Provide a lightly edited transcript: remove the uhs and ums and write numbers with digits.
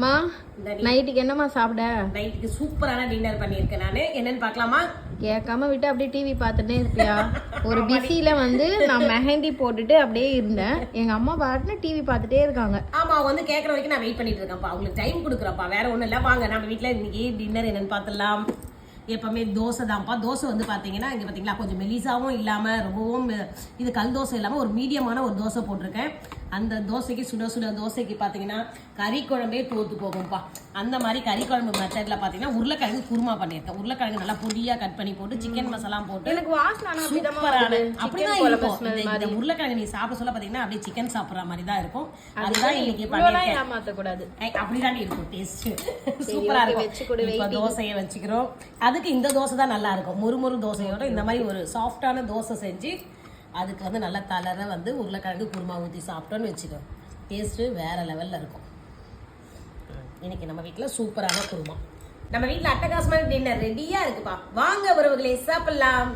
மா நைட்டுக்கு என்னம்மா சாப்பிட? நைட்டுக்கு சூப்பரான டின்னர் பண்ணியிருக்கேன் நான். என்னன்னு பார்க்கலாமா? கேட்காம விட்டு அப்படியே டிவி பார்த்துட்டே இருப்பியா? ஒரு பிஸியில வந்து நான் மெஹந்தி போட்டுட்டு அப்படியே இருந்தேன். எங்க அம்மா பாட்டுன்னு டிவி பார்த்துட்டே இருக்காங்க. ஆமா, அவங்க வந்து கேட்கற வரைக்கும் நான் வெயிட் பண்ணிட்டு இருக்கேன்ப்பா. அவங்களுக்கு டைம் கொடுக்குறப்பா, வேற ஒண்ணும் இல்ல. வாங்க நம்ம வீட்டுல இன்னைக்கு டின்னர் என்னன்னு பார்த்துடலாம். எப்பவுமே தோசை தான்ப்பா. தோசை வந்து பாத்தீங்கன்னா இங்க பாத்தீங்களா கொஞ்சம் மெலிசாவும் இல்லாம ரொம்பவும் இது கல் தோசை இல்லாம ஒரு மீடியமான ஒரு தோசை போட்டிருக்கேன். அந்த தோசைக்கு சுட சுட தோசைக்கு பாத்தீங்கன்னா கறி குழம்பே தோத்து போகும்பா. அந்த மாதிரி கறி குழம்பு மெத்தட்ல பாத்தீங்கன்னா உருளைக்கிழங்கு குருமா பண்ணியிருக்கேன். உருளைக்கிழங்கு நல்லா பொடியா கட் பண்ணி போட்டு சிக்கன் மசாலா போட்டு எனக்கு வாசனை சூப்பரான அப்படிதான் இருக்கும். இந்த உருளைக்கிழங்கு நீ சாப்பிட சொல்ல பாத்தீங்கன்னா அப்படியே சிக்கன் சாப்பிடுற மாதிரி தான் இருக்கும். அதுதான் இன்னைக்கு பண்ணிருக்கேன். ஏமாத்தக்கூடாது, அப்படிதான் இருக்கும் டேஸ்ட். சூப்பரா இருக்கும். இப்ப தோசையை வச்சுக்கிறோம். அதுக்கு இந்த தோசை தான் நல்லா இருக்கும். முறுமுறு தோசையோட இந்த மாதிரி ஒரு சாஃப்டான தோசை செஞ்சு அதுக்கு வந்து நல்லா தளர வந்து உருளைக்கிழங்கு குருமா ஊற்றி சாப்பிட்டோன்னு வச்சுக்கோ, டேஸ்ட்டு வேற லெவலில் இருக்கும். இன்னைக்கு நம்ம வீட்டில் சூப்பரான குருமா. நம்ம வீட்டில் அட்டகாசமான டின்னர் ரெடியாக இருக்குப்பா. வாங்க உறவுகளே சாப்பிடலாம்.